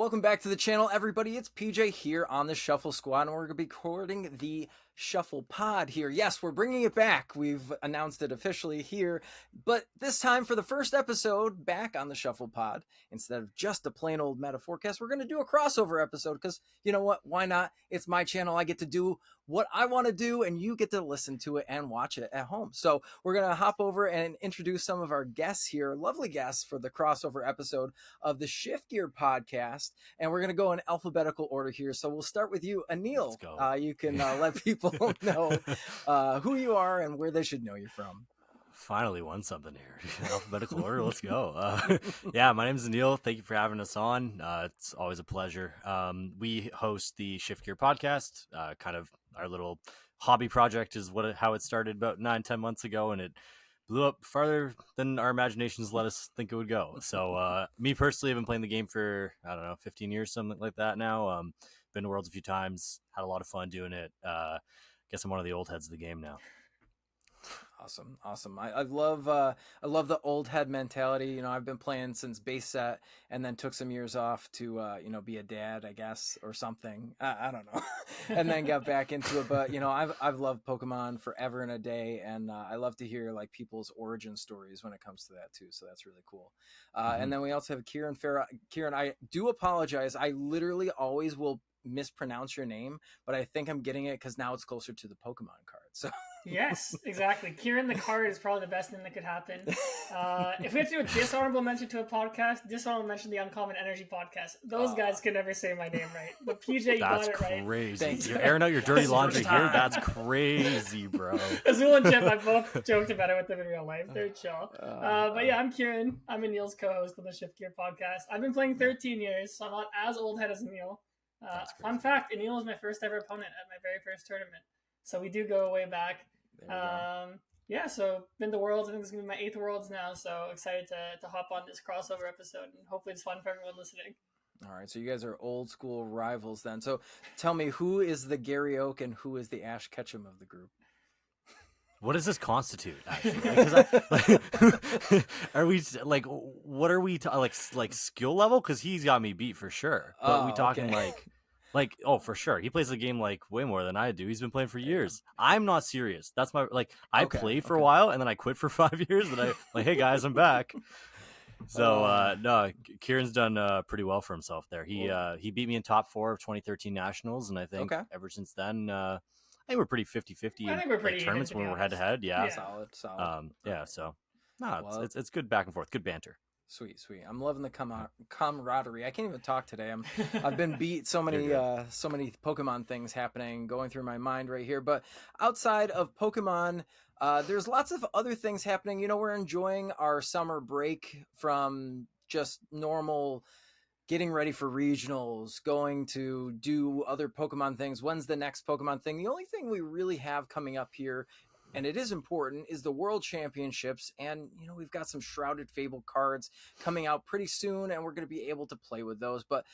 Welcome back to the channel, everybody. It's PJ here on the Shuffle Squad, and we're going to be recording the Shuffle Pod here. Yes, we're bringing it back. We've announced it officially here, but this time for the first episode back on the Shuffle Pod, instead of just a plain old meta forecast, we're going to do a crossover episode because, you know what, why not? It's my channel. I get to do what I want to do, and you get to listen to it and watch it at home. So we're going to hop over and introduce some of our guests here, lovely guests for the crossover episode of the ShiftGear podcast, and we're going to go in alphabetical order here. So we'll start with you, Aneil. You can let people know who you are and where they should know you from. Finally won something here. Alphabetical order, let's go. Yeah, my name is Aneil. Thank you for having us on. It's always a pleasure. We host the ShiftGear podcast. Kind of our little hobby project is how it started about 9-10 months ago, and it blew up farther than our imaginations let us think it would go. So me personally, I've been playing the game for, 15 years, something like that now. Been to Worlds a few times, had a lot of fun doing it. Guess I'm one of the old heads of the game now. Awesome. I love the old head mentality. You know, I've been playing since base set, and then took some years off to be a dad, I guess, or something. I don't know, and then got back into it. But I've loved Pokemon forever and a day, and I love to hear like people's origin stories when it comes to that too. So that's really cool. And then we also have Ciaran. Ciaran, I do apologize. I literally always will mispronounce your name, but I think I'm getting it because now it's closer to the Pokemon card. So. Yes, exactly. Ciaran the card is probably the best thing that could happen. If we have to do a dishonorable mention to a podcast, dishonorable mention the Uncommon Energy podcast. Those guys could never say my name right. But PJ, you got it right. That's crazy. You're airing out your dirty laundry here? That's crazy, bro. Azul and Jeff, I both joked about it with them in real life. They're chill. But yeah, I'm Ciaran. I'm Aneil's co-host of the ShiftGear podcast. I've been playing 13 years, so I'm not as old head as Aneil. Fun fact, Aneil was my first ever opponent at my very first tournament. So we do go way back. Yeah, so been to Worlds. I think this is going to be my 8th Worlds now. So excited to hop on this crossover episode. And hopefully it's fun for everyone listening. All right, so you guys are old school rivals then. So tell me, who is the Gary Oak and who is the Ash Ketchum of the group? What does this constitute, actually? Are we like, what are we like skill level? Because he's got me beat for sure. But are we talking like, oh, for sure. He plays the game like way more than I do. He's been playing for years. I'm not serious. That's my I played for a while and then I quit for 5 years. And I like, hey guys, I'm back. So no, Ciaran's done pretty well for himself there. He beat me in top 4 of 2013 nationals, and I think ever since then, I think we're pretty 50-50 I think we're pretty in tournaments when we're head to head. Yeah, solid. Yeah, so no, it's good back and forth, good banter. Sweet. I'm loving the camaraderie. I can't even talk today. I've been beat so many Pokemon things happening, going through my mind right here. But outside of Pokemon, there's lots of other things happening. You know, we're enjoying our summer break from just normal getting ready for regionals, going to do other Pokemon things. When's the next Pokemon thing? The only thing we really have coming up here, and it is important, is the World Championships. And, we've got some Shrouded Fable cards coming out pretty soon, and we're going to be able to play with those. But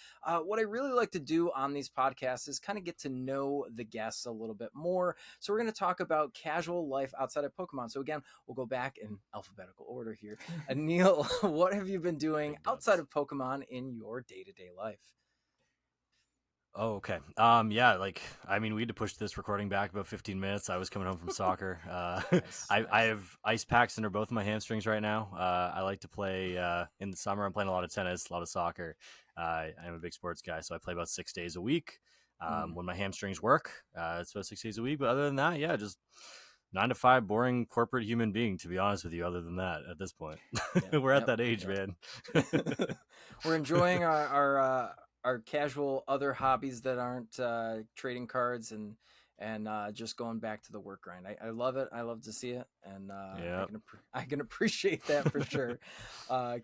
what I really like to do on these podcasts is kind of get to know the guests a little bit more. So we're going to talk about casual life outside of Pokemon. So again, we'll go back in alphabetical order here. Aneil, what have you been doing outside of Pokemon in your day-to-day life? Oh, okay. Yeah, we had to push this recording back about 15 minutes. I was coming home from soccer. Nice. I have ice packs under both of my hamstrings right now. I like to play in the summer. I'm playing a lot of tennis, a lot of soccer. I'm a big sports guy, so I play about 6 days a week. When my hamstrings work, it's about 6 days a week. But other than that, yeah, just 9 to 5, boring corporate human being, to be honest with you, other than that, at this point. We're at that age, man. We're enjoying our casual other hobbies that aren't trading cards and just going back to the work grind. I love it. I love to see it, and I can appreciate that for sure.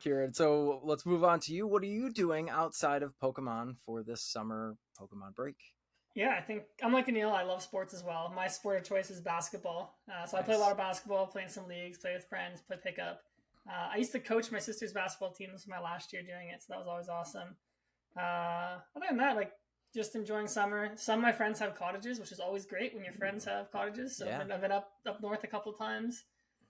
Ciaran, so let's move on to you. What are you doing outside of Pokemon for this summer Pokemon break? Yeah, I think I'm like Aneil. I love sports as well. My sport of choice is basketball. So I play a lot of basketball, play in some leagues, play with friends, play pickup. I used to coach my sister's basketball team. This was my last year doing it, so that was always awesome. Other than that, just enjoying summer. Some of my friends have cottages, which is always great when your friends have cottages. So I've been up north a couple of times.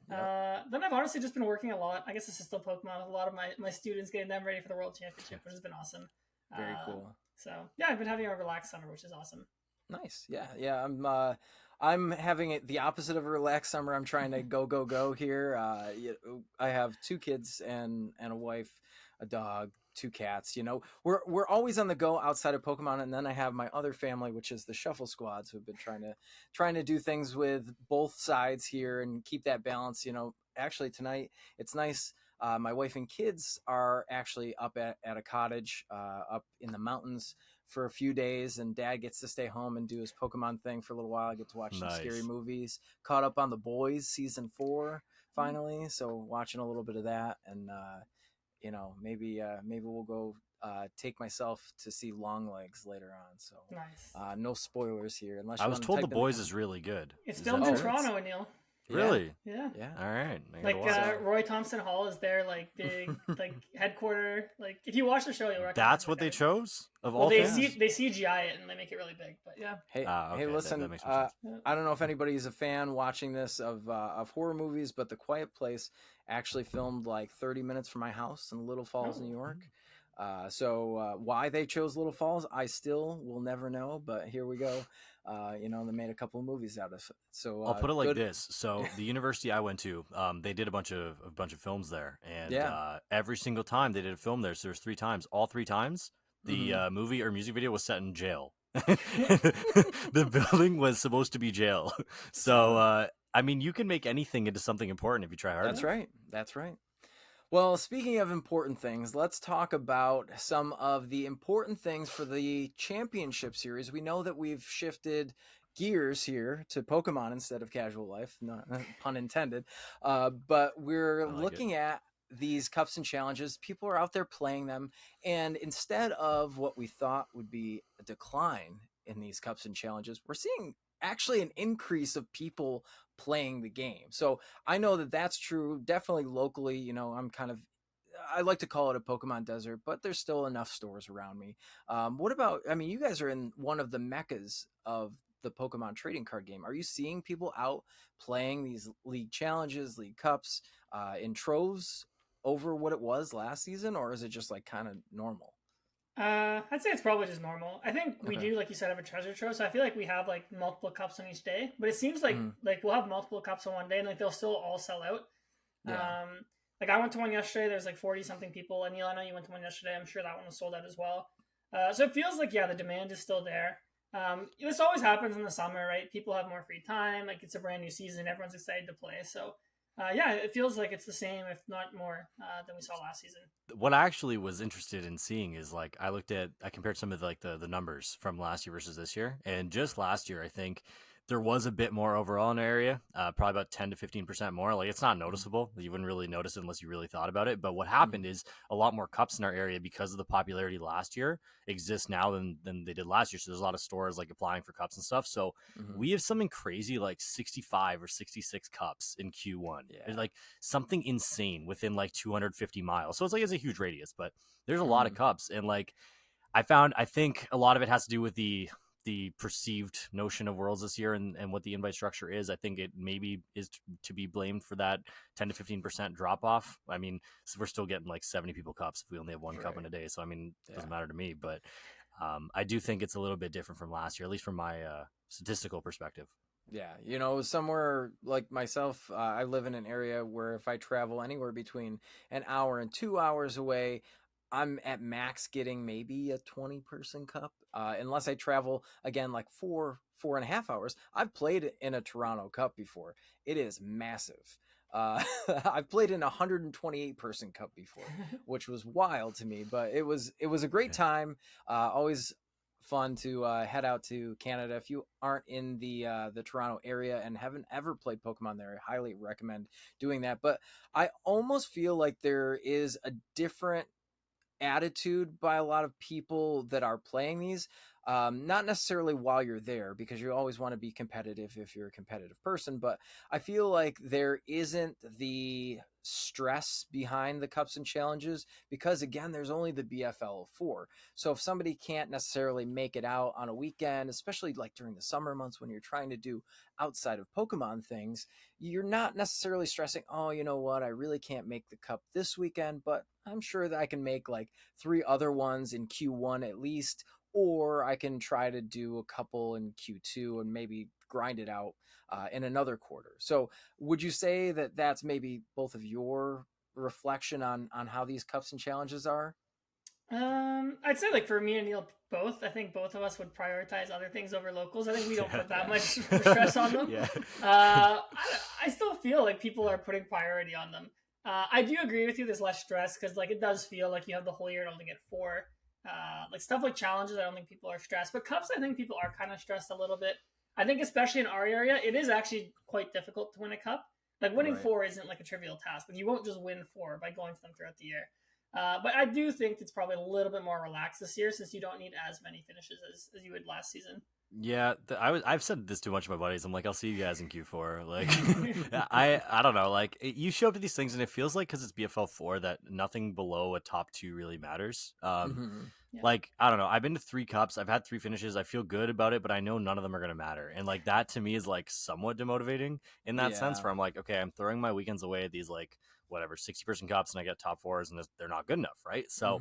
Then I've honestly just been working a lot. I guess this is still Pokemon. A lot of my students, getting them ready for the World Championship, which has been awesome. Very cool. So yeah, I've been having a relaxed summer, which is awesome. Nice. Yeah. I'm having it the opposite of a relaxed summer. I'm trying to go here. I have 2 kids and a wife, a dog, 2 cats. We're always on the go outside of Pokemon, and then I have my other family, which is the Shuffle Squads, who've been trying to do things with both sides here and keep that balance. Actually tonight it's nice. My wife and kids are actually up at a cottage up in the mountains for a few days, and Dad gets to stay home and do his Pokemon thing for a little while. I get to watch some scary movies. Caught up on The Boys season 4 finally, so watching a little bit of that, and maybe we'll go take myself to see Longlegs later on. So nice. No spoilers here, unless I was told The Boys is really good. It's filmed in Toronto, Aneil. Really? Yeah. All right. Roy Thompson Hall is their big headquarter. If you watch the show, you'll recognize. That's what they chose of all they things. They CGI it and they make it really big. But yeah. Hey, listen. That makes sense. I don't know if anybody's a fan watching this of horror movies, but The Quiet Place actually filmed 30 minutes from my house in Little Falls, New York. So why they chose Little Falls, I still will never know. But here we go. They made a couple of movies out of it. So I'll put it like this. So the university I went to, they did a bunch of films there, and every single time they did a film there. So there's 3 times. All 3 times, the movie or music video was set in jail. The building was supposed to be jail. So you can make anything into something important if you try hard. That's right. Well, speaking of important things, let's talk about some of the important things for the championship series. We know that we've shifted gears here to Pokemon instead of casual life, not pun intended. But we're looking at these cups and challenges. People are out there playing them, and instead of what we thought would be a decline in these cups and challenges, we're seeing actually an increase of people playing the game. So I know that that's true. Definitely locally, I like to call it a Pokemon desert, but there's still enough stores around me. What about, you guys are in one of the meccas of the Pokemon trading card game. Are you seeing people out playing these league challenges, league cups in troves over what it was last season, or is it just kind of normal? I'd say it's probably just normal. I think we do, like you said, have a treasure trove. So I feel like we have multiple cups on each day, but it seems like we'll have multiple cups on one day and they'll still all sell out. Yeah. I went to one yesterday. There's 40 something people. Aneil, I know you went to one yesterday. I'm sure that one was sold out as well. So it feels like the demand is still there. This always happens in the summer, right? People have more free time. It's a brand new season. Everyone's excited to play. So it feels like it's the same, if not more, than we saw last season. What I actually was interested in seeing is I compared some of the numbers from last year versus this year, and just last year I think there was a bit more overall in the area, probably about 10 to 15% more. It's not noticeable. You wouldn't really notice it unless you really thought about it. But what happened is a lot more cups in our area because of the popularity last year exists now than they did last year. So there's a lot of stores applying for cups and stuff. So we have something crazy 65 or 66 cups in Q1. Yeah. There's something insane within 250 miles. So it's a huge radius, but there's a lot of cups. And I think a lot of it has to do with the perceived notion of Worlds this year and what the invite structure is. I think it maybe is to be blamed for that 10 to 15% drop off. So we're still getting 70 people cups if we only have one cup in a day. So it doesn't matter to me, but I do think it's a little bit different from last year, at least from my statistical perspective. Yeah, somewhere like myself, I live in an area where if I travel anywhere between an hour and 2 hours away, I'm at max getting maybe a 20-person cup, unless I travel again 4.5 hours. I've played in a Toronto Cup before. It is massive. I've played in a 128-person cup before, which was wild to me, but it was a great time. Always fun to head out to Canada. If you aren't in the Toronto area and haven't ever played Pokemon there, I highly recommend doing that. But I almost feel like there is a different attitude by a lot of people that are playing these. Not necessarily while you're there, because you always want to be competitive if you're a competitive person, but I feel like there isn't the stress behind the cups and challenges because, again, there's only the BFL of 4. So if somebody can't necessarily make it out on a weekend, especially like during the summer months when you're trying to do outside of Pokemon things, you're not necessarily stressing, oh, you know what, I really can't make the cup this weekend, but I'm sure that I can make like 3 other ones in Q1 at least, or I can try to do a couple in Q2 and maybe grind it out in another quarter. So would you say that that's maybe both of your reflection on how these cups and challenges are? I'd say like for me and Neil both. I think both of us would prioritize other things over locals. I think we don't put that much stress on them. Yeah. I still feel like people are putting priority on them. I do agree with you. There's less stress because like it does feel like you have the whole year and only get 4. Like stuff like challenges, I don't think people are stressed. But cups, I think people are kind of stressed a little bit. I think especially in our area, it is actually quite difficult to win a cup. Like winning 4 isn't like a trivial task. Like you won't just win 4 by going to them throughout the year. But I do think it's probably a little bit more relaxed this year since you don't need as many finishes as you would last season. Yeah, I've said this to a bunch of my buddies. I'm like, I'll see you guys in Q4. Like, I don't know. Like, you show up to these things, and it feels like because it's BFL 4 that nothing below a top 2 really matters. Like, I don't know. I've been to 3 cups. I've had 3 finishes. I feel good about it, but I know none of them are gonna matter. And like that to me is like somewhat demotivating in that sense. Where I'm like, okay, I'm throwing my weekends away at these like whatever 60-person cups, and I get top 4s, and they're not good enough, right? So,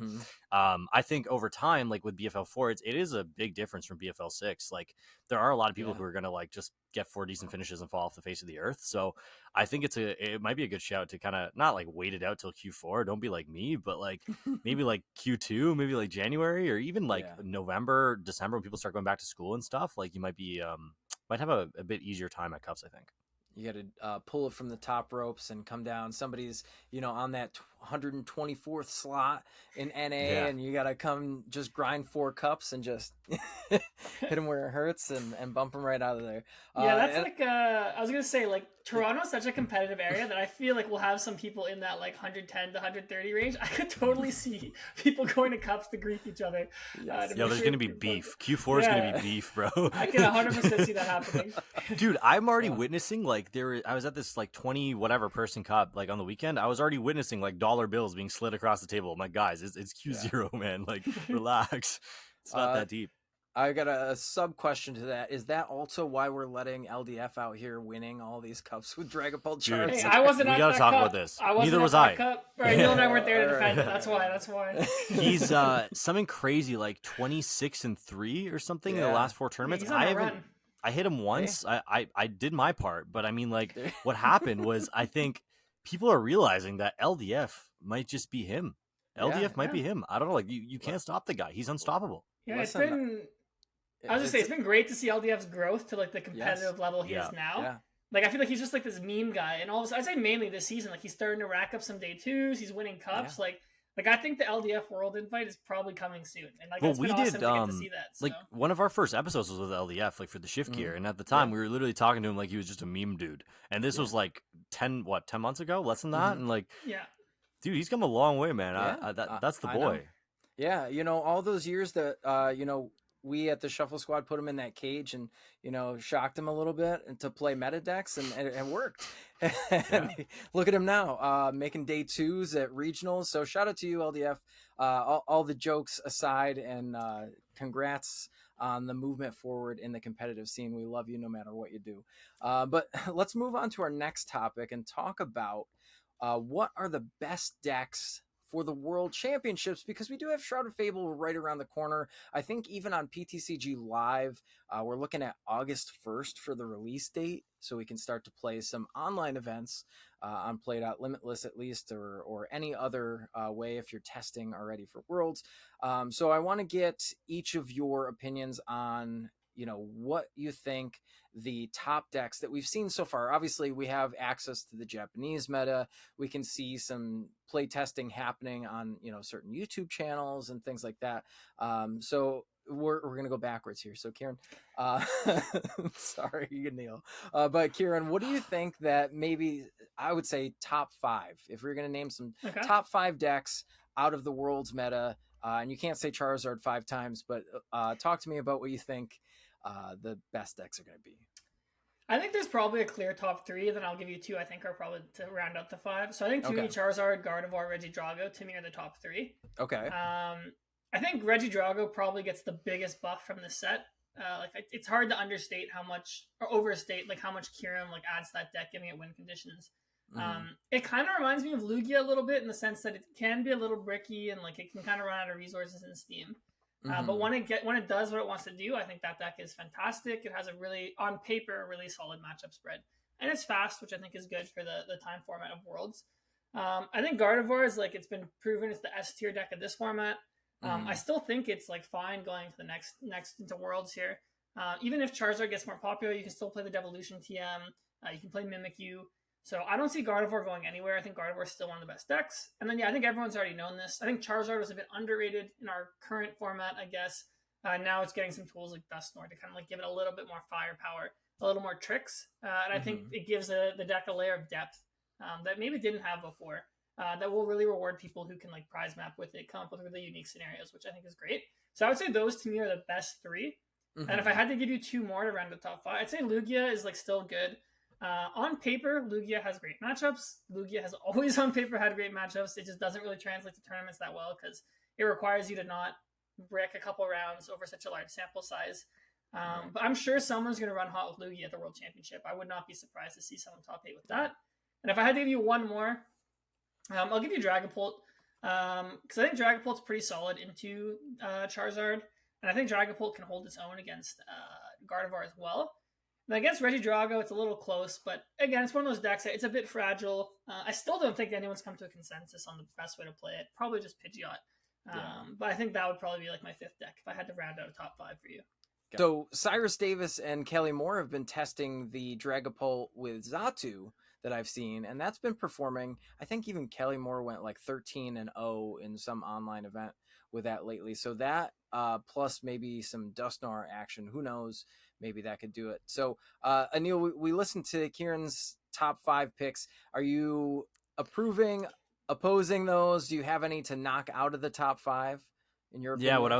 I think over time, like with BFL 4, it is a big difference from BFL 6. Like there are a lot of people who are gonna like just get 4 decent finishes and fall off the face of the earth. So I think it might be a good shout to kind of not like wait it out till Q4. Don't be like me, but like maybe like Q2, maybe like January, or even like November, December when people start going back to school and stuff. Like you might be might have a bit easier time at cups, I think. You got to pull it from the top ropes and come down. Somebody's, on that 124th slot in NA, and you got to come just grind 4 cups and just hit them where it hurts and bump them right out of there. That's like, I was going to say, like, Toronto's such a competitive area that I feel like we'll have some people in that, like, 110 to 130 range. I could totally see people going to cups to greet each other. There's going to be beef. Q4 is going to be beef, bro. I can 100% see that happening. Dude, I'm already witnessing, like, I was at this, like, 20 whatever person cup, like, on the weekend. I was already witnessing, like, dollar bills being slid across the table. I'm like, guys, it's Q0, man. Like, relax. It's not that deep. I got a sub question to that. Is that also why we're letting LDF out here winning all these cups with Dragapult charts? Hey, I wasn't at that cup. We gotta talk about this. Neither was I. Right, Neil and I weren't there to defend it. That's why. He's something crazy, like 26-3 or something in the last 4 tournaments. I hit him once. I did my part, but I mean, like, what happened was I think people are realizing that LDF might just be him. LDF might be him. I don't know. Like, you can't stop the guy. He's unstoppable. Yeah, it's been. I was just say it's been great to see LDF's growth to like the competitive level he is now. Yeah. Like I feel like he's just like this meme guy, and I'd say mainly this season, like he's starting to rack up some day 2s. He's winning cups. Like I think the LDF World Invite is probably coming soon, and like it's been awesome to get to see that. So. Like one of our first episodes was with LDF, like for the ShiftGear, and at the time we were literally talking to him like he was just a meme dude, and this was like 10 months ago, less than that, and like dude, he's come a long way, man. That's the boy. Yeah, all those years that we at the Shuffle Squad put him in that cage and shocked him a little bit and to play meta decks, and it worked. Look at him now, making day 2s at regionals. So shout out to you, LDF. All the jokes aside, and congrats on the movement forward in the competitive scene. We love you no matter what you do. But let's move on to our next topic and talk about what are the best decks for the World Championships, because we do have Shrouded Fable right around the corner. I think even on PTCG Live, we're looking at August 1st for the release date, so we can start to play some online events on Play.Limitless at least, or any other way if you're testing already for Worlds. So I want to get each of your opinions on what you think the top decks that we've seen so far. Obviously, we have access to the Japanese meta. We can see some play testing happening on certain YouTube channels and things like that. So we're going to go backwards here. So Ciaran, sorry, Neil. But Ciaran, what do you think that maybe I would say top 5, if we're going to name some top 5 decks out of the World's meta and you can't say Charizard 5 times, but talk to me about what you think the best decks are going to be. I think there's probably a clear top 3. Then I'll give you 2. I think are probably to round out the 5. So I think to me, Charizard, Gardevoir, Regidrago to me are the top 3. Okay. I think Regidrago probably gets the biggest buff from the set. It's hard to understate how much or overstate like how much Ciaran like adds to that deck, giving it win conditions. It kind of reminds me of Lugia a little bit in the sense that it can be a little bricky and like it can kind of run out of resources in Steam. But when it does what it wants to do, I think that deck is fantastic. It has a really, on paper, a really solid matchup spread, and it's fast, which I think is good for the time format of Worlds. I think Gardevoir is like it's been proven it's the S tier deck of this format. I still think it's like fine going to the next into Worlds here. Even if Charizard gets more popular, you can still play the Devolution TM. You can play Mimikyu. So I don't see Gardevoir going anywhere. I think Gardevoir is still one of the best decks. And then, I think everyone's already known this. I think Charizard was a bit underrated in our current format, I guess. Now it's getting some tools like Dusknoir to kind of like give it a little bit more firepower, a little more tricks. And I think it gives the deck a layer of depth that maybe didn't have before. That will really reward people who can like prize map with it, come up with really unique scenarios, which I think is great. So I would say those to me are the best 3. And if I had to give you 2 more to round the top 5, I'd say Lugia is like still good. On paper, Lugia has great matchups. Lugia has always on paper had great matchups. It just doesn't really translate to tournaments that well because it requires you to not brick a couple rounds over such a large sample size. But I'm sure someone's going to run hot with Lugia at the World Championship. I would not be surprised to see someone top 8 with that. And if I had to give you one more, I'll give you Dragapult because I think Dragapult's pretty solid into Charizard, and I think Dragapult can hold its own against Gardevoir as well. And against Regidrago, it's a little close, but again, it's one of those decks that it's a bit fragile. I still don't think anyone's come to a consensus on the best way to play it. Probably just Pidgeot. But I think that would probably be like my 5th deck if I had to round out a top 5 for you. So Cyrus Davis and Kelly Moore have been testing the Dragapult with Xatu that I've seen, and that's been performing. I think even Kelly Moore went like 13-0 in some online event with that lately. So that plus maybe some Dusknoir action, who knows? Maybe that could do it. So Aneil, we listened to Ciaran's top 5 picks. Are you approving, opposing those? Do you have any to knock out of the top 5? In your opinion? Yeah, what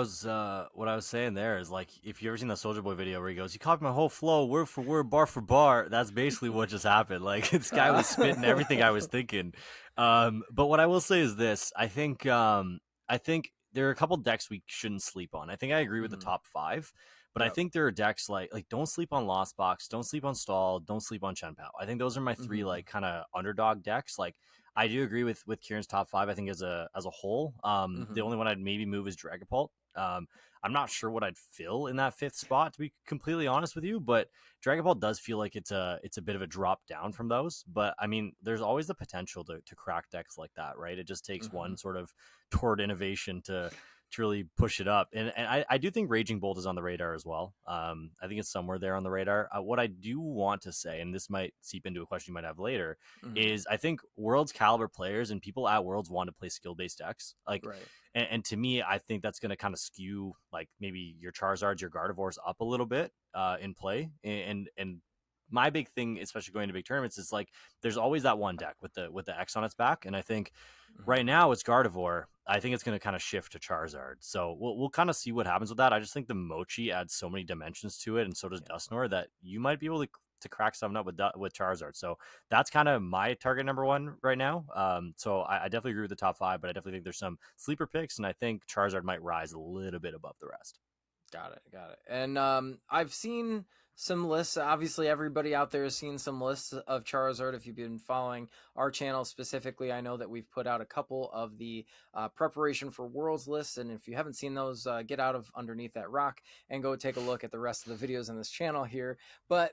I was saying there is like if you ever seen the Soldier Boy video where he goes, "You copied my whole flow, word for word, bar for bar." That's basically what just happened. Like this guy was spitting everything I was thinking. But what I will say is this: I think there are a couple decks we shouldn't sleep on. I think I agree with the top 5, but I think there are decks like don't sleep on Lost Box, don't sleep on Stall, don't sleep on Chen Pao. I think those are my 3 like kind of underdog decks. Like I do agree with Ciaran's top 5. I think as a whole, the only one I'd maybe move is Dragapult. I'm not sure what I'd fill in that 5th spot, to be completely honest with you, but Dragapult does feel like it's a bit of a drop down from those. But I mean, there's always the potential to crack decks like that, right? It just takes one sort of toward innovation to really push it up. And I do think Raging Bolt is on the radar as well. I think it's somewhere there on the radar. What I do want to say, and this might seep into a question you might have later, is I think Worlds caliber players and people at Worlds want to play skill-based decks. Like, and to me, I think that's going to kind of skew like maybe your Charizards, your Gardevoirs up a little bit in play. And my big thing, especially going to big tournaments, is like there's always that one deck with the X on its back, and I think right now it's Gardevoir. I think it's going to kind of shift to Charizard, so we'll kind of see what happens with that. I just think the Mochi adds so many dimensions to it, and so does Dusknoir, that you might be able to crack something up with Charizard. So that's kind of my target number 1 right now. So I definitely agree with the top 5, but I definitely think there's some sleeper picks, and I think Charizard might rise a little bit above the rest. Got it. And I've seen some lists. Obviously, everybody out there has seen some lists of Charizard. If you've been following our channel specifically, I know that we've put out a couple of the preparation for Worlds lists. And if you haven't seen those, get out of underneath that rock and go take a look at the rest of the videos in this channel here. But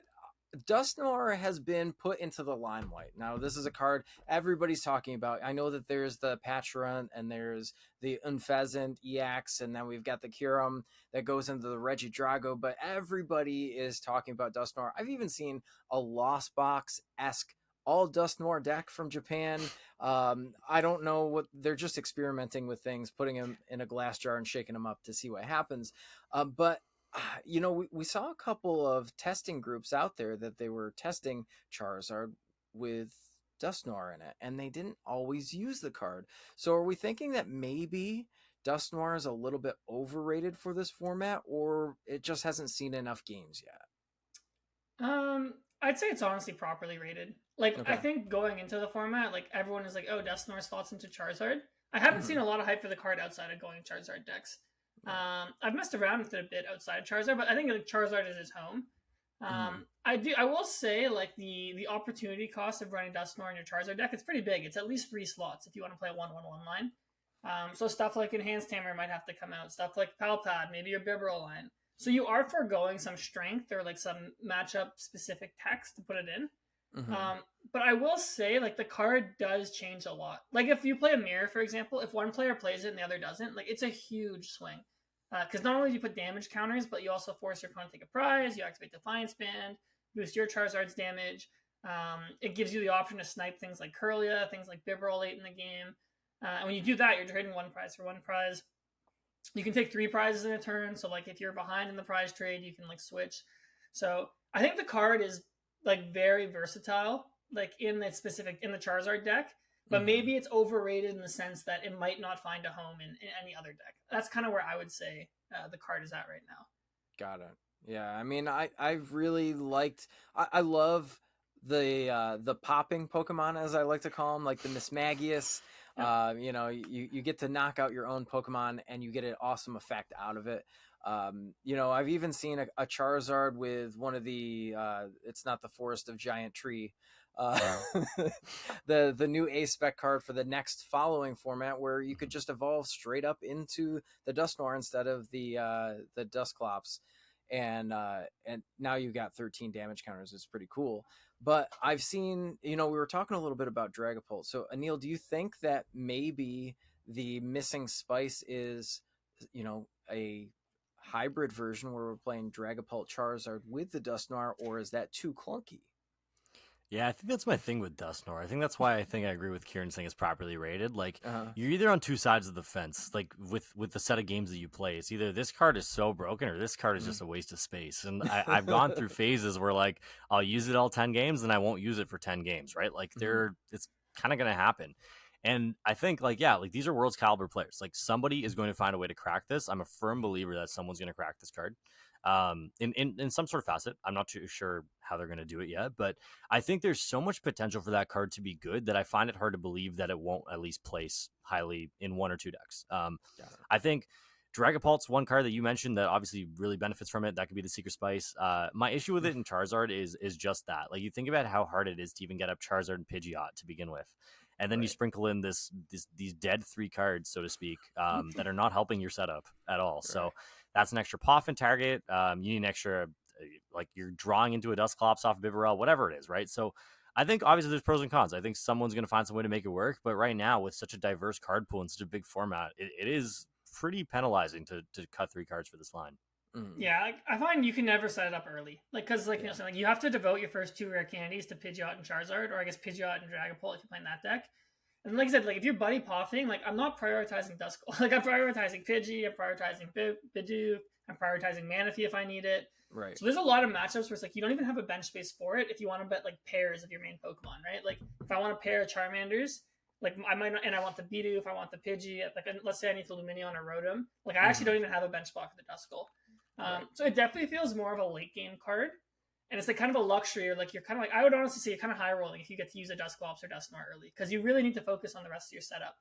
Dusknoir has been put into the limelight. Now, this is a card everybody's talking about. I know that there's the Patrunt and there's the Unfezant EX, and then we've got the Kyurem that goes into the Regidrago, but everybody is talking about Dusknoir. I've even seen a Lost Box-esque all Dusknoir deck from Japan. I don't know what they're just experimenting with things, putting them in a glass jar and shaking them up to see what happens. But you know, we saw a couple of testing groups out there that they were testing Charizard with Dusknoir in it, and they didn't always use the card. So are we thinking that maybe Dusknoir is a little bit overrated for this format, or it just hasn't seen enough games yet? I'd say it's honestly properly rated. Like, I Okay. think going into the format, like everyone is like, "Oh, Dusknoir slots into Charizard." I haven't seen a lot of hype for the card outside of going Charizard decks. I've messed around with it a bit outside of Charizard, but I think like Charizard is its home. I will say like the opportunity cost of running Dusknoir in your Charizard deck, it's pretty big. It's at least 3 slots if you want to play a 1/1/1 line. So stuff like Enhanced Hammer might have to come out. Stuff like Palpad, maybe your Bibarel line. So you are foregoing some strength or like some matchup specific text to put it in. But I will say like the card does change a lot. Like if you play a mirror, for example, if one player plays it and the other doesn't, like it's a huge swing. Because not only do you put damage counters, but you also force your opponent to take a prize. You activate Defiance Band, boost your Charizard's damage. It gives you the option to snipe things like Curlia, things like Bibarel late in the game. And when you do that, you're trading 1 prize for 1 prize. You can take 3 prizes in a turn. So like if you're behind in the prize trade, you can like switch. So I think the card is like very versatile, like in the Charizard deck. But maybe it's overrated in the sense that it might not find a home in any other deck. That's kind of where I would say the card is at right now. Got it. Yeah, I mean, I've really liked. I love the popping Pokemon, as I like to call them, like the Mismagius. You know, you get to knock out your own Pokemon and you get an awesome effect out of it. You know, I've even seen a Charizard with one of the it's not the Forest of Giant Tree, the new A spec card for the next following format, where you could just evolve straight up into the Dusknoir instead of the Dusclops, and now you got 13 damage counters. It's pretty cool. But I've seen, you know, we were talking a little bit about Dragapult. So Aneil, do you think that maybe the missing spice is, you know, a hybrid version where we're playing Dragapult Charizard with the Dusknoir, or is that too clunky? Yeah, I think that's my thing with Dusknoir. I think that's why I think I agree with Ciaran saying it's properly rated. Like, you're either on two sides of the fence. Like with the set of games that you play, it's either this card is so broken or this card is just a waste of space. And I've gone through phases where like I'll use it all 10 games and I won't use it for 10 games. Right? Like it's kind of gonna happen. And I think like these are world's caliber players. Like somebody is going to find a way to crack this. I'm a firm believer that someone's going to crack this card. In some sort of facet. I'm not too sure how they're going to do it yet, but I think there's so much potential for that card to be good that I find it hard to believe that it won't at least place highly in 1 or 2 decks. I think Dragapult's one card that you mentioned that obviously really benefits from it. That could be the Secret Spice. My issue with it in Charizard is just that. Like you think about how hard it is to even get up Charizard and Pidgeot to begin with. And then you sprinkle in these dead 3 cards, so to speak, that are not helping your setup at all. So that's an extra Poffin target. You need an extra, like you're drawing into a Dusclops off Bibarel, whatever it is, right? So I think obviously there's pros and cons. I think someone's going to find some way to make it work. But right now, with such a diverse card pool and such a big format, it is pretty penalizing to cut 3 cards for this line. Yeah, I find you can never set it up early. Like, because, like, you know, so, like, you have to devote your first 2 rare candies to Pidgeot and Charizard, or I guess Pidgeot and Dragapult if you're playing that deck. And like I said, like if you're buddy poffing, like I'm not prioritizing Duskull. Like I'm prioritizing Pidgey, I'm prioritizing Bidoof, I'm prioritizing Manaphy if I need it. Right. So there's a lot of matchups where it's like you don't even have a bench space for it if you want to bet like pairs of your main Pokemon, right? Like if I want to pair Charmanders, like I might not, and I want the Bidoof, I want the Pidgey, like let's say I need to Lumineon or Rotom. Like I actually don't even have a bench spot for the Duskull. So it definitely feels more of a late game card. And it's like kind of a luxury, or like you're kind of like, I would honestly say you're kind of high rolling if you get to use a Dusclops or Dusknoir early, because you really need to focus on the rest of your setup.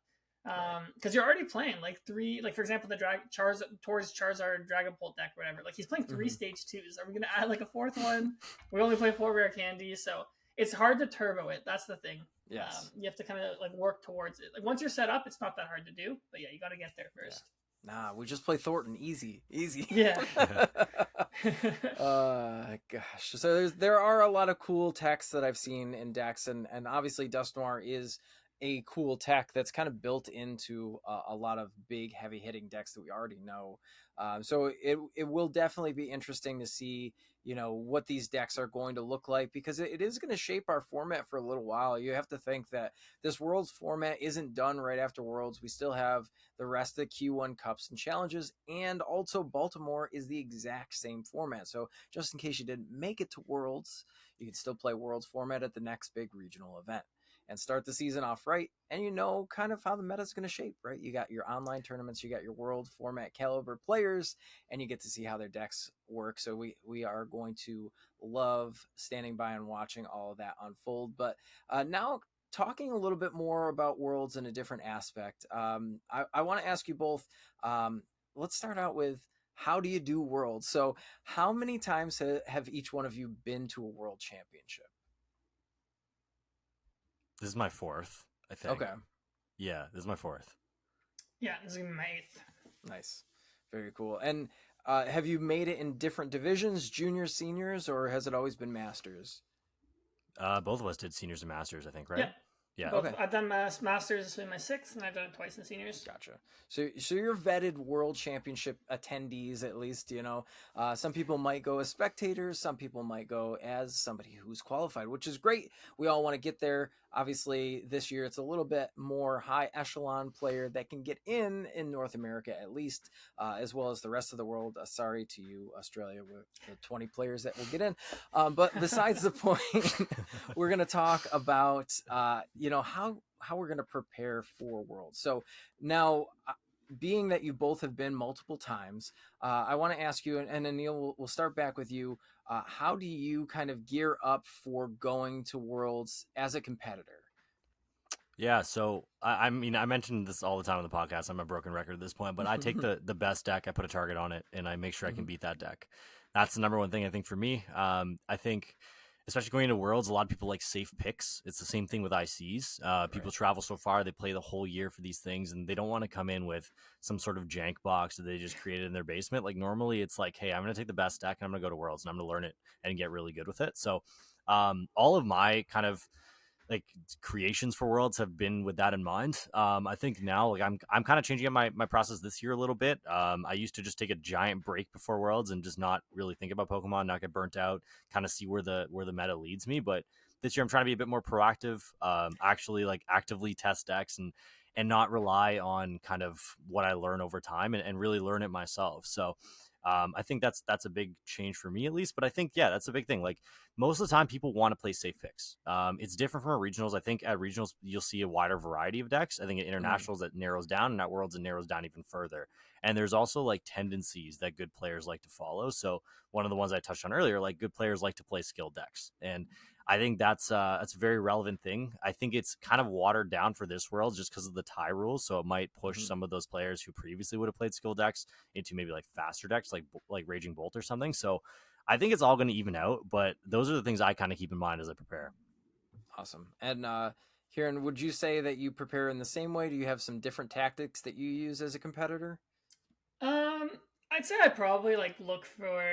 Because you're already playing like 3, like for example, the Charizard Dragapult deck, or whatever. Like he's playing 3 stage 2s. Are we gonna add like a 4th one? We only play 4 rare candies, so it's hard to turbo it. That's the thing. Yes. You have to kind of like work towards it. Like once you're set up, it's not that hard to do, but yeah, you got to get there first. Yeah. Nah, we just play Thornton. Easy. Yeah. Gosh. So there are a lot of cool techs that I've seen in decks, and obviously Dusknoir is a cool tech that's kind of built into a lot of big, heavy hitting decks that we already know. So it will definitely be interesting to see, you know, what these decks are going to look like, because it is going to shape our format for a little while. You have to think that this Worlds format isn't done right after Worlds. We still have the rest of the Q1 Cups and Challenges, and also Baltimore is the exact same format. So just in case you didn't make it to Worlds, you can still play Worlds format at the next big regional event. and start the season off right. And you know kind of how the meta is going to shape, right? You got your online tournaments, you got your world format caliber players, and you get to see how their decks work. So we are going to love standing by and watching all of that unfold. But now talking a little bit more about Worlds in a different aspect, I want to ask you both. Let's start out with, how do you do Worlds? So how many times have each one of you been to a World Championship? This is my 4th, I think. Okay. Yeah, this is my 4th. Yeah, this is gonna be my 8th. Nice. Very cool. And have you made it in different divisions, juniors, seniors, or has it always been masters? Both of us did seniors and masters, I think, right? Yeah. Yeah. Okay. I've done my masters in my 6th, and I've done it twice in seniors. Gotcha. So you're vetted World Championship attendees, at least. You know, some people might go as spectators, some people might go as somebody who's qualified, which is great. We all want to get there. Obviously, this year it's a little bit more high echelon player that can get in North America, at least, as well as the rest of the world. Sorry to you, Australia, with the 20 players that will get in. But besides the point, we're going to talk about, how we're going to prepare for Worlds. So now, being that you both have been multiple times, I want to ask you, and Aneil, we'll start back with you. How do you kind of gear up for going to Worlds as a competitor? Yeah, so I mean, I mentioned this all the time on the podcast. I'm a broken record at this point, but I take the best deck, I put a target on it, and I make sure I can beat that deck. That's the number one thing I think for me. I think, especially going into Worlds, a lot of people like safe picks. It's the same thing with ICs. People travel so far, they play the whole year for these things, and they don't want to come in with some sort of jank box that they just created in their basement. Like, normally it's like, hey, I'm going to take the best deck and I'm going to go to Worlds and I'm going to learn it and get really good with it. So all of my kind of like creations for Worlds have been with that in mind. I think now, like, I'm kind of changing up my process this year a little bit. I used to just take a giant break before Worlds and just not really think about Pokemon, not get burnt out, kind of see where the meta leads me. But this year I'm trying to be a bit more proactive, actually like actively test decks and not rely on kind of what I learn over time and really learn it myself. So I think that's a big change for me, at least. But I think, yeah, that's a big thing. Like, most of the time people want to play safe picks. It's different from regionals. I think at regionals you'll see a wider variety of decks. I think at internationals that narrows down, and at Worlds it narrows down even further. And there's also like tendencies that good players like to follow. So one of the ones I touched on earlier, like, good players like to play skilled decks, and I think that's a very relevant thing. I think it's kind of watered down for this World just because of the tie rules. So it might push some of those players who previously would have played skill decks into maybe like faster decks, like Raging Bolt or something. So I think it's all going to even out. But those are the things I kind of keep in mind as I prepare. Awesome. And Ciaran, would you say that you prepare in the same way? Do you have some different tactics that you use as a competitor? I'd say I probably like look for,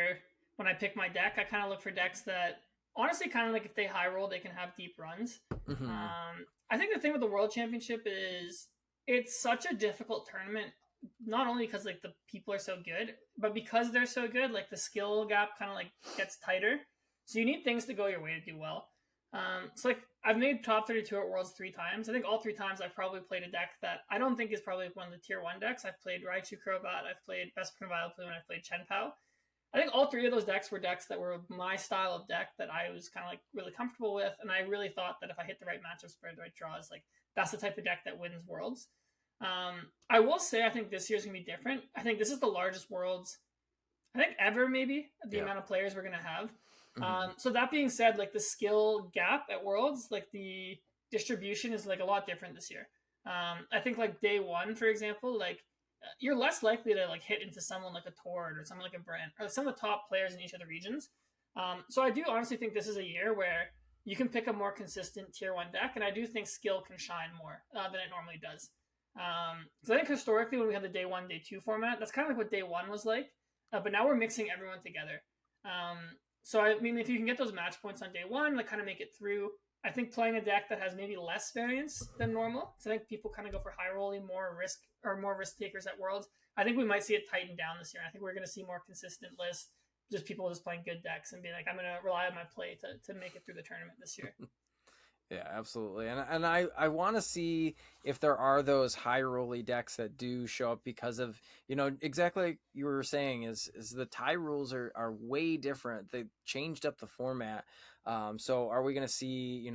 when I pick my deck, I kind of look for decks that, honestly, kind of like, if they high roll, they can have deep runs. I think the thing with the World Championship is it's such a difficult tournament, not only because like the people are so good, but because they're so good, like the skill gap kind of like gets tighter. So you need things to go your way to do well. So like, I've made top 32 at Worlds 3 times. I think all 3 times I've probably played a deck that I don't think is probably one of the tier 1 decks. I've played Raichu Crobat, I've played Vespertine Vileplume, and I've played Chen Pao. I think all 3 of those decks were decks that were my style of deck that I was kind of like really comfortable with, and I really thought that if I hit the right matchups, spread the right draws, like, that's the type of deck that wins Worlds. I will say I think this year's gonna be different. I think this is the largest Worlds, I think, ever, maybe, the amount of players we're gonna have. So that being said, like, the skill gap at Worlds, like, the distribution is like a lot different this year. I think like day 1, for example, like, you're less likely to like hit into someone like a Tord or someone like a Brent or some of the top players in each of the regions. So I do honestly think this is a year where you can pick a more consistent tier 1 deck, and I do think skill can shine more than it normally does. So I think historically when we had the day 1, day 2 format, that's kind of like what day 1 was like, but now we're mixing everyone together. So I mean, if you can get those match points on day 1, like, kind of make it through, I think playing a deck that has maybe less variance than normal, because I think people kind of go for high rolling, more risk takers at Worlds. I think we might see it tighten down this year. I think we're going to see more consistent lists, just people just playing good decks and being like, I'm going to rely on my play to make it through the tournament this year. Yeah, absolutely. And I want to see if there are those high rolly decks that do show up because of, exactly like you were saying, is the tie rules are way different. They changed up the format. So are we going to see,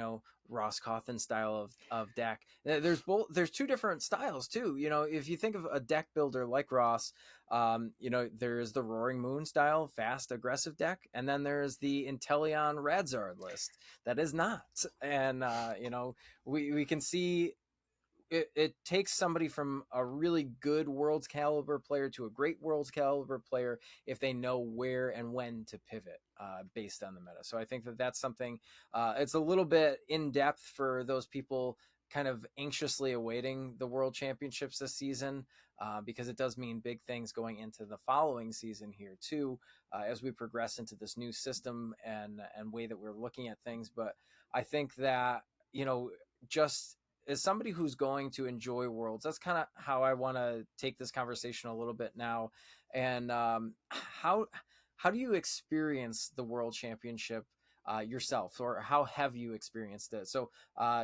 Ross Cawthon style of deck? There's two different styles too. If you think of a deck builder like Ross, there's the Roaring Moon style, fast, aggressive deck, and then there's the Inteleon Radzard list that is not. And we can see it takes somebody from a really good world's caliber player to a great world's caliber player if they know where and when to pivot based on the meta. So I think that's something, it's a little bit in depth for those people kind of anxiously awaiting the World Championships this season, because it does mean big things going into the following season here too, as we progress into this new system and way that we're looking at things. But I think that, just as somebody who's going to enjoy Worlds, that's kind of how I want to take this conversation a little bit now. And how do you experience the World Championship yourself, or how have you experienced it? So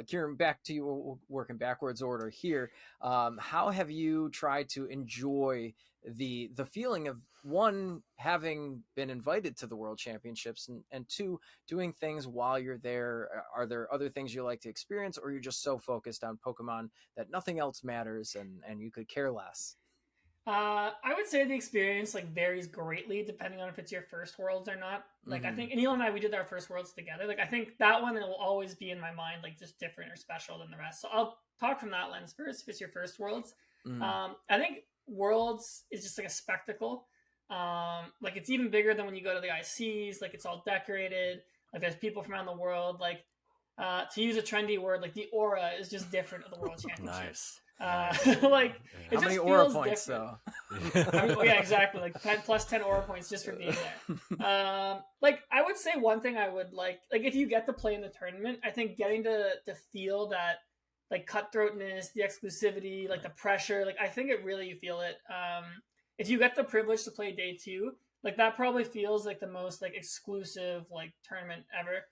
Ciaran, back to you, working backwards order here. How have you tried to enjoy the feeling of, one, having been invited to the World Championships, and two, doing things while you're there? Are there other things you like to experience, or you're just so focused on Pokemon that nothing else matters and you could care less? I would say the experience varies greatly depending on if it's your first Worlds or not. I think Aneil and I, we did our first Worlds together. I think that one, it will always be in my mind just different or special than the rest. So I'll talk from that lens first. If it's your first Worlds, I think Worlds is just a spectacle. It's even bigger than when you go to the ICs. It's all decorated. There's people from around the world. To use a trendy word, the aura is just different at the World Championship. Nice. How many aura points different. though? Yeah, exactly. 10 plus 10 aura points just for being there. I would say one thing I would like if you get to play in the tournament, I think getting to feel that cutthroatness, the exclusivity, the pressure, I think it really, you feel it. If you get the privilege to play day 2, that probably feels the most exclusive tournament ever.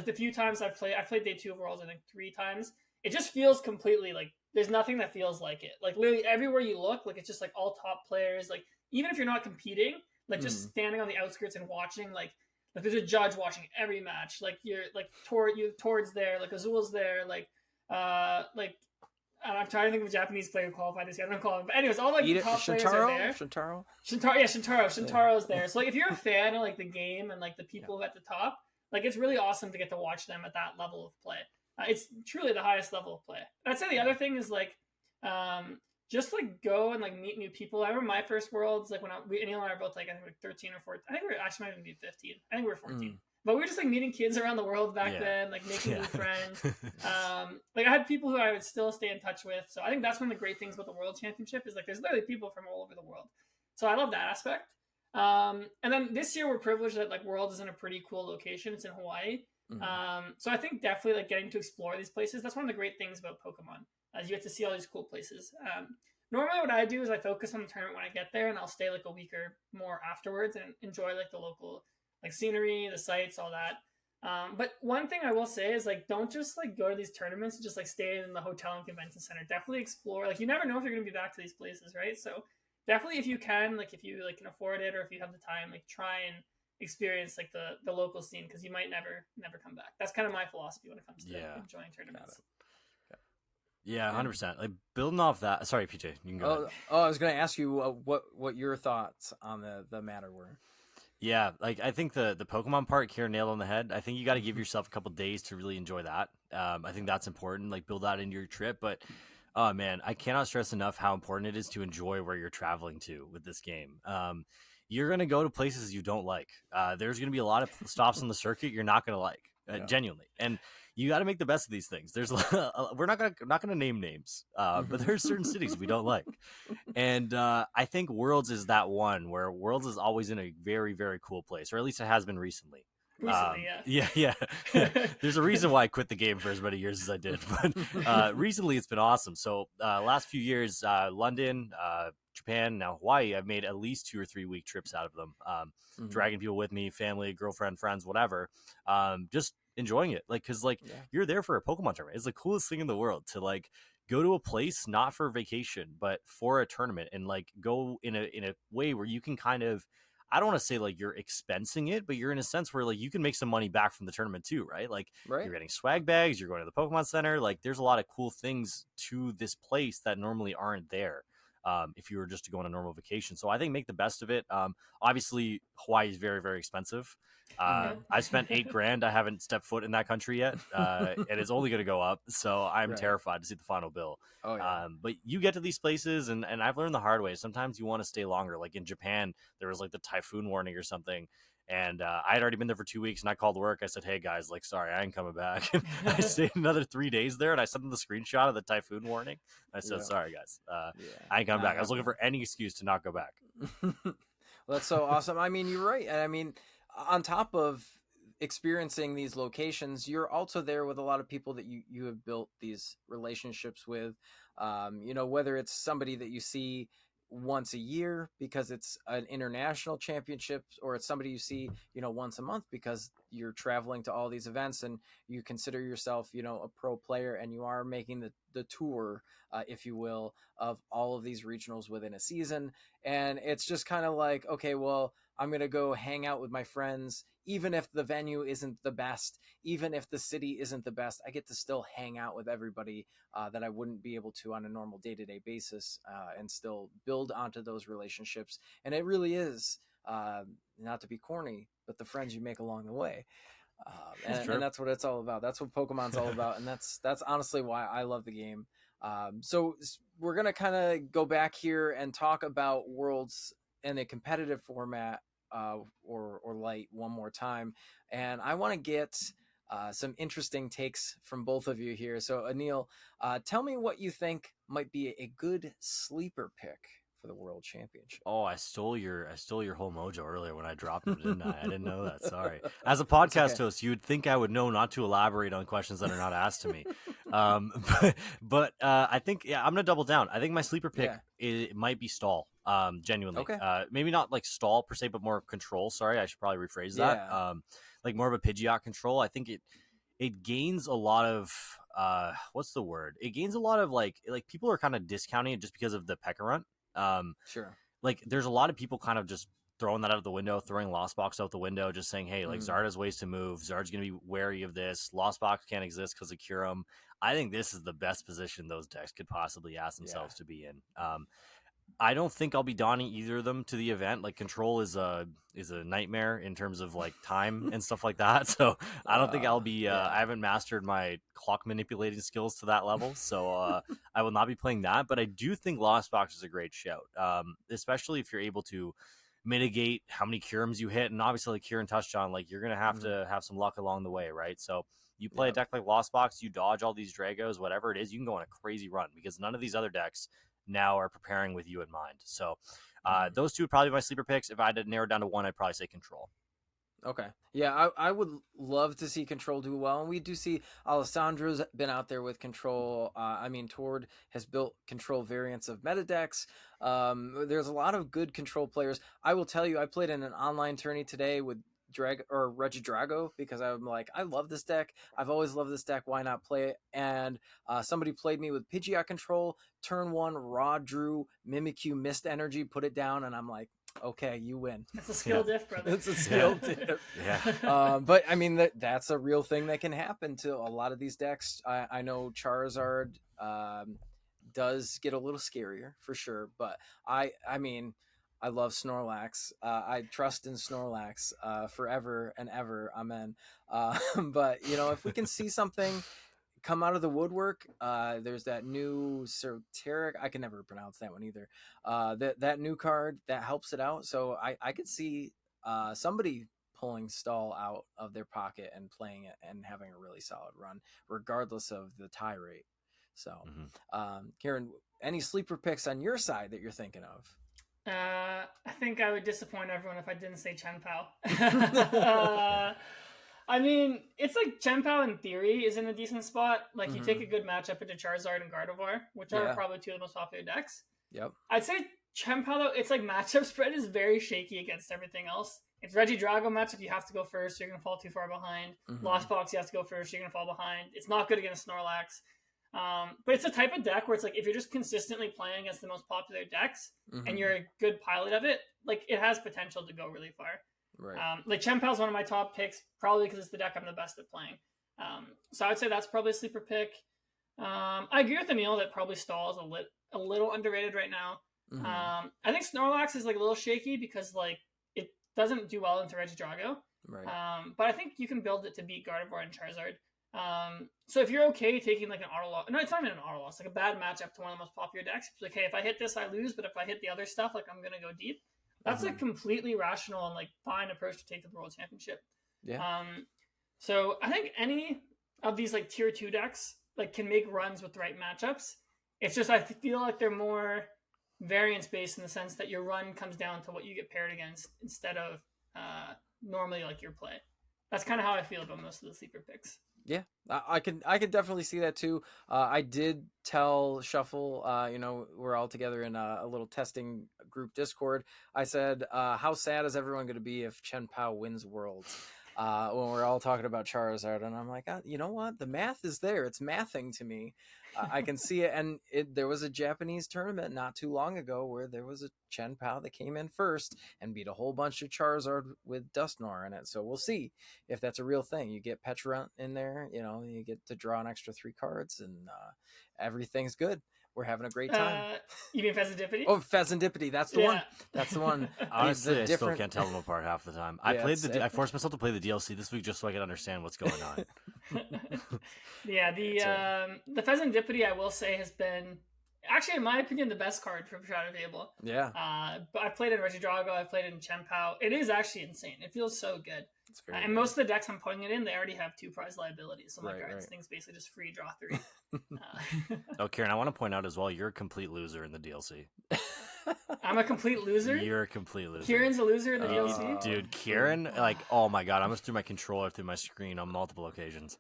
The few times I've played day 2 of Worlds, I think 3 times. It just feels completely there's nothing that feels like it. Literally everywhere you look, it's just all top players. Even if you're not competing, just standing on the outskirts and watching, there's a judge watching every match. You're towards there, Azul's there, I'm trying to think of a Japanese player who qualified this year. I don't call him, but anyways, all the top players are there. Shintaro. Shintaro's there. So if you're a fan of the game and the people at the top, it's really awesome to get to watch them at that level of play. It's truly the highest level of play. And I'd say the other thing is just go and meet new people. I remember my first Worlds, when Aneil and I are both I think 13 or 14. I think we actually might even be 15. I think we were 14. But we were just meeting kids around the world back then, making new friends. I had people who I would still stay in touch with. So I think that's one of the great things about the World Championship is there's literally people from all over the world. So I love that aspect. And then this year we're privileged that Worlds is in a pretty cool location. It's in Hawaii. So I think definitely getting to explore these places, that's one of the great things about Pokemon, as you get to see all these cool places. Normally what I do is I focus on the tournament when I get there, and I'll stay a week or more afterwards and enjoy the local scenery, the sights, all that. But one thing I will say is don't just go to these tournaments and just stay in the hotel and convention center. Definitely explore. You never know if you're going to be back to these places, right? So definitely, if you can, if you can afford it, or if you have the time, try and experience the local scene, because you might never come back. That's kind of my philosophy when it comes to enjoying tournaments. Yeah, 100%. Building off that. Sorry, PJ, you can go. I was going to ask you what your thoughts on the matter were. Yeah, I think the Pokemon part, Ciaran nailed on the head. I think you got to give yourself a couple days to really enjoy that. I think that's important. Build that into your trip, but. Oh man, I cannot stress enough how important it is to enjoy where you're traveling to with this game. You're going to go to places you don't like. There's going to be a lot of stops on the circuit you're not going to like, genuinely. And you got to make the best of these things. We're not going to name names, but there's certain cities we don't like. And I think Worlds is that one where Worlds is always in a very, very cool place, or at least it has been recently. Yeah. There's a reason why I quit the game for as many years as I did, but recently it's been awesome. So last few years, London, Japan, now Hawaii, I've made at least 2 or 3 week trips out of them, dragging people with me, family, girlfriend, friends, whatever, just enjoying it. Because you're there for a Pokemon tournament. It's the coolest thing in the world to go to a place not for vacation but for a tournament, and go in a way where you can kind of, I don't want to say like you're expensing it, but you're in a sense where like you can make some money back from the tournament too, right? Like you're getting swag bags, you're going to the Pokemon Center. Like there's a lot of cool things to this place that normally aren't there. If you were just to go on a normal vacation. So I think make the best of it. Obviously Hawaii is very, very expensive. I spent $8,000. I haven't stepped foot in that country yet. And it's only going to go up. So I'm terrified to see the final bill. Oh, yeah. But you get to these places and I've learned the hard way. Sometimes you want to stay longer. Like in Japan, there was like the typhoon warning or something. And I had already been there for 2 weeks and I called work. I said, hey guys, like, sorry, I ain't coming back. And I stayed another 3 days there and I sent them the screenshot of the typhoon warning. I said, sorry guys, I ain't coming back. I was looking for any excuse to not go back. Well, that's so awesome. I mean, you're right. And I mean, on top of experiencing these locations, you're also there with a lot of people that you have built these relationships with, whether it's somebody that you see once a year because it's an international championship, or it's somebody you see, once a month because you're traveling to all these events and you consider yourself, a pro player and you are making the tour, if you will, of all of these regionals within a season. And it's just kind of like, okay, well, I'm going to go hang out with my friends. Even if the venue isn't the best, even if the city isn't the best, I get to still hang out with everybody that I wouldn't be able to on a normal day-to-day basis, and still build onto those relationships. And it really is, not to be corny, but the friends you make along the way. And that's what it's all about. That's what Pokemon's all about. And that's honestly why I love the game. So we're going to kind of go back here and talk about Worlds in a competitive format, or light one more time. And I want to get some interesting takes from both of you here. So Aneil, tell me what you think might be a good sleeper pick for the World Championship. Oh, I stole your whole mojo earlier when I dropped it, didn't I? I didn't know that. Sorry. As a podcast host, you would think I would know not to elaborate on questions that are not asked to me. But I think I'm gonna double down. I think my sleeper pick it might be stall. Genuinely. Maybe not like stall per se, but more control. Sorry, I should probably rephrase that. Like more of a Pidgeot control. I think it gains a lot of what's the word? It gains a lot of like people are kind of discounting it just because of the Pekka Sure. Like there's a lot of people kind of just throwing that out of the window, throwing Lost Box out the window, just saying, hey, like Zard has ways to move. Zard's going to be wary of this. Lost Box can't exist because of Kyurem. I think this is the best position those decks could possibly ask themselves to be in. I don't think I'll be donning either of them to the event. Like control is a nightmare in terms of like time and stuff like that. So I don't think I'll be. I haven't mastered my clock manipulating skills to that level, so I will not be playing that. But I do think Lost Box is a great shout, especially if you're able to mitigate how many Kyurems you hit, and obviously like Ciaran touched on, like you're gonna have to have some luck along the way, right? So you play a deck like Lost Box, you dodge all these Dragos, whatever it is, you can go on a crazy run because none of these other decks now are preparing with you in mind. So those two would probably be my sleeper picks. If I had to narrow down to one, I'd probably say control. Okay. Yeah, I would love to see control do well. And we do see Alessandro's been out there with control. Tord has built control variants of meta decks. There's a lot of good control players. I will tell you, I played in an online tourney today with Regidrago because I'm like, I love this deck. I've always loved this deck. Why not play it? And somebody played me with Pidgeot control. Turn one, raw drew Mimikyu Mist Energy, put it down, and I'm like, okay, you win. It's a skill diff, brother. It's a skill diff. But I mean, that's a real thing that can happen to a lot of these decks. I know Charizard does get a little scarier for sure, but I love Snorlax. I trust in Snorlax forever and ever. Amen. But if we can see something come out of the woodwork, there's that new Soteric. I can never pronounce that one either. That new card that helps it out. So I could see somebody pulling Stall out of their pocket and playing it and having a really solid run, regardless of the tie rate. So, Ciaran, any sleeper picks on your side that you're thinking of? I think I would disappoint everyone if I didn't say Chen Pao. It's like Chen Pao in theory is in a decent spot. Like you take a good matchup into Charizard and Gardevoir, which are probably two of the most popular decks. Yep. I'd say Chen Pao though, it's like matchup spread is very shaky against everything else. It's Regidrago matchup, you have to go first, so you're gonna fall too far behind. Lost Box, you have to go first, so you're gonna fall behind. It's not good against Snorlax. But it's a type of deck where it's like if you're just consistently playing against the most popular decks and you're a good pilot of it, like it has potential to go really far. Right. Like Chen-Pao is one of my top picks, probably because it's the deck I'm the best at playing. So I would say that's probably a sleeper pick. I agree with Aneil that probably Stall is a little underrated right now. Mm-hmm. I think Snorlax is like a little shaky because like it doesn't do well into Regidrago. Right. But I think you can build it to beat Gardevoir and Charizard. So if you're okay taking like an auto loss, no, it's not even an auto loss, like a bad matchup to one of the most popular decks. It's like, hey, if I hit this, I lose, but if I hit the other stuff, like I'm gonna go deep. That's a completely rational and like fine approach to take to the World Championship. Yeah. So I think any of these like tier 2 decks like can make runs with the right matchups. It's just I feel like they're more variance based in the sense that your run comes down to what you get paired against instead of normally like your play. That's kind of how I feel about most of the sleeper picks. Yeah, I can definitely see that too. I did tell Shuffle, we're all together in a little testing group Discord. I said, how sad is everyone going to be if Chen-Pao wins Worlds? When we're all talking about Charizard, and I'm like, you know what? The math is there. It's mathing to me. I can see it. And there was a Japanese tournament not too long ago where there was a Chen-Pao that came in first and beat a whole bunch of Charizard with Dusknoir in it. So we'll see if that's a real thing. You get Petulant in there, you get to draw an extra 3 cards, and everything's good. We're having a great time. You mean Pheasantipity? Oh, Pheasantipity. That's the one. That's the one. Honestly, I still can't tell them apart half the time. I forced myself to play the DLC this week just so I could understand what's going on. Yeah, the Pheasantipity, I will say, has been actually, in my opinion, the best card from Shadow Fable. Yeah. But I've played in Regidrago, I've played in Chen-Pao. It is actually insane. It feels so good. And most of the decks I'm putting it in, they already have 2 prize liabilities. So I'm like, all right, this thing's basically just free draw 3. Oh, Ciaran, I want to point out as well, you're a complete loser in the DLC. I'm a complete loser? You're a complete loser. Ciaran's a loser in the DLC? Dude, Ciaran, like, oh my god, I almost threw my controller through my screen on multiple occasions.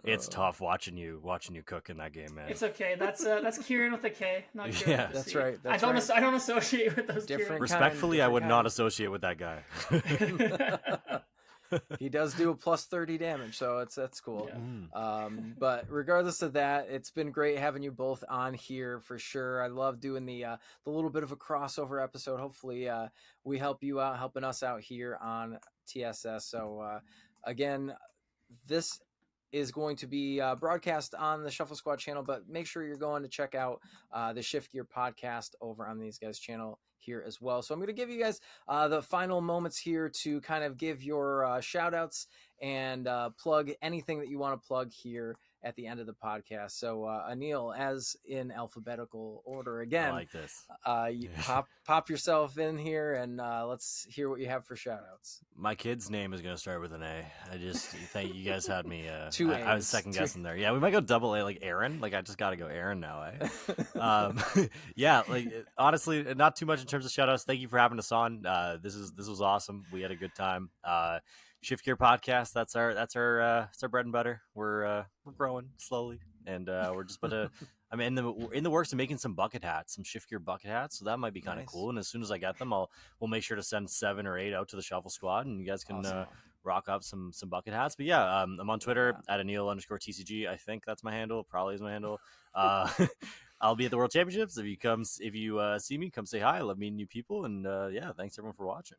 It's tough watching you cook in that game, man. It's okay. That's Ciaran with a K, not Ciaran yeah, with a that's C. right. That's I don't associate with those different. Respectfully, I would not associate with that guy. He does do a plus 30 damage, so that's cool. Yeah. But regardless of that, it's been great having you both on here for sure. I love doing the little bit of a crossover episode. Hopefully we help you out, helping us out here on TSS. So again, this is going to be broadcast on the Shuffle Squad channel, but make sure you're going to check out the ShiftGear podcast over on these guys' channel here as well. So I'm going to give you guys the final moments here to kind of give your shout outs and plug anything that you want to plug here at the end of the podcast. So Aneil, as in alphabetical order again, I like this. You pop yourself in here and let's hear what you have for shout outs. My kid's name is going to start with an A. I just think you guys had me. 2 I was second guessing there. Yeah, we might go double A, like Aaron. Like I just got to go Aaron now. Yeah, like honestly, not too much in terms of shout outs. Thank you for having us on. This was awesome. We had a good time. ShiftGear podcast. That's our bread and butter. We're growing slowly, and we're just about to. I'm in the works of making some bucket hats, some ShiftGear bucket hats. So that might be kind of cool. And as soon as I get them, we'll make sure to send 7 or 8 out to the Shuffle Squad, and you guys can rock up some bucket hats. But yeah, I'm on Twitter at Aneil_TCG. I think that's my handle. Probably is my handle. I'll be at the World Championships. If you see me, come say hi. I love meeting new people, and yeah, thanks everyone for watching.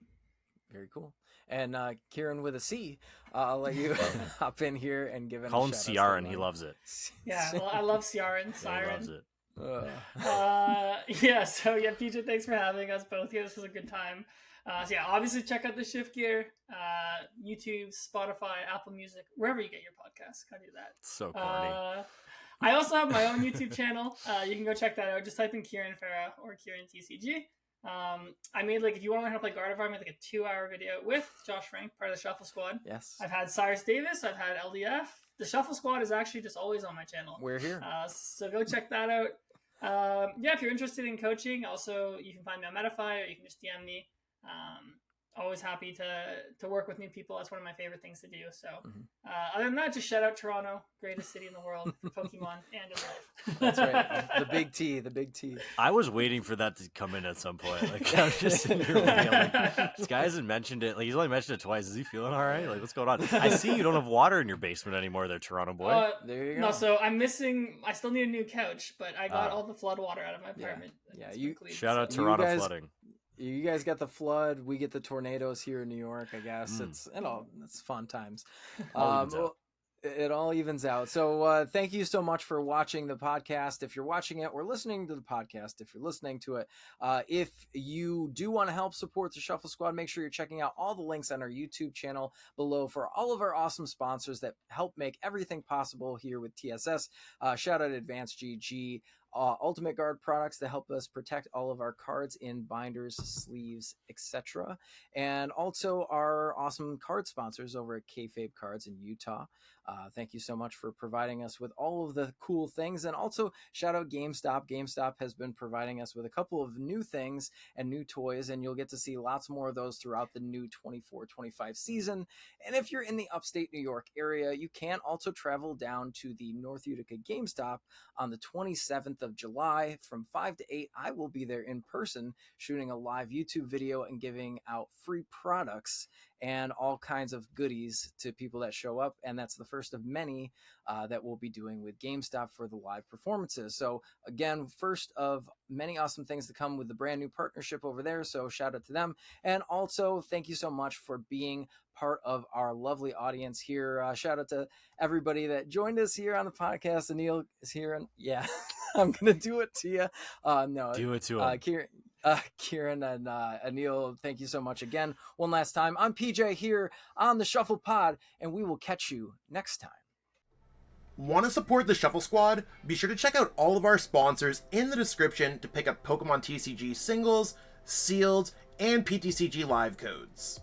Very cool. And Ciaran with a C, I'll let you hop in here and give it. Call him Ciaran. He loves it. Yeah, well, I love Ciaran. Yeah, he loves it. Yeah. So yeah, PJ, thanks for having us both here. This was a good time. So yeah, obviously check out the ShiftGear, YouTube, Spotify, Apple Music, wherever you get your podcasts. Gotta do that. So corny. I also have my own YouTube channel. You can go check that out. Just type in Ciaran Farah or Ciaran TCG. I made if you want to learn how to play Gardevoir, I made a 2-hour video with Josh Frank, part of the Shuffle Squad. Yes. I've had Cyrus Davis, I've had LDF. The Shuffle Squad is actually just always on my channel. We're here. So go check that out. Yeah, if you're interested in coaching, also you can find me on Metafy, or you can just DM me. Always happy to work with new people. That's one of my favorite things to do. So other than that, just shout out Toronto, greatest city in the world for Pokemon and in life. That's right. The big T. I was waiting for that to come in at some point. I was just sitting here waiting. This guy hasn't mentioned it. He's only mentioned it twice. Is he feeling all right? What's going on? I see you don't have water in your basement anymore there, Toronto boy. There you go. No, so I still need a new couch, but I got all the flood water out of my apartment. Yeah, you shout out Toronto flooding. You guys get the flood, we get the tornadoes here in New York. I guess it's fun times. It all evens out. So thank you so much for watching the podcast. If you're watching it or listening to the podcast, if you're listening to it, if you do want to help support the Shuffle Squad, make sure you're checking out all the links on our YouTube channel below for all of our awesome sponsors that help make everything possible here with TSS. Shout out Advanced GG, Ultimate Guard products that help us protect all of our cards in binders, sleeves, etc. And also our awesome card sponsors over at Kayfabe Cards in Utah. Thank you so much for providing us with all of the cool things. And also shout out GameStop. GameStop has been providing us with a couple of new things and new toys, and you'll get to see lots more of those throughout the new 24-25 season. And if you're in the upstate New York area, you can also travel down to the North Utica GameStop on the 27th of July from 5 to 8. I will be there in person shooting a live YouTube video and giving out free products and all kinds of goodies to people that show up. And that's the first of many that we'll be doing with GameStop for the live performances. So again, first of many awesome things to come with the brand new partnership over there. So shout out to them. And also thank you so much for being part of our lovely audience here. Shout out to everybody that joined us here on the podcast. Aneil is here, and yeah, I'm gonna do it to you. No, do it to him. Ciaran and Aneil, thank you so much again. One last time, I'm PJ here on the Shuffle Pod, and we will catch you next time. Want to support the Shuffle Squad? Be sure to check out all of our sponsors in the description to pick up Pokemon TCG singles, sealed, and PTCG live codes.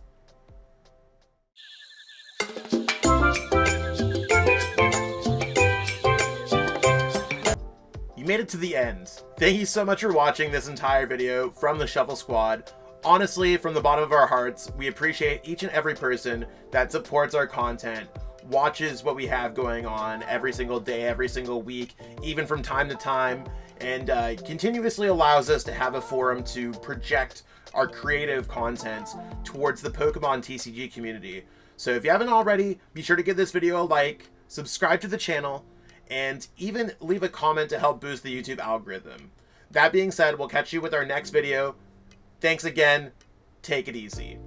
You made it to the end. Thank you so much for watching this entire video from the Shuffle Squad. Honestly, from the bottom of our hearts, we appreciate each and every person that supports our content, watches what we have going on every single day, every single week, even from time to time, and continuously allows us to have a forum to project our creative content towards the Pokemon TCG community. So if you haven't already, be sure to give this video a like, subscribe to the channel, and even leave a comment to help boost the YouTube algorithm. That being said, we'll catch you with our next video. Thanks again. Take it easy.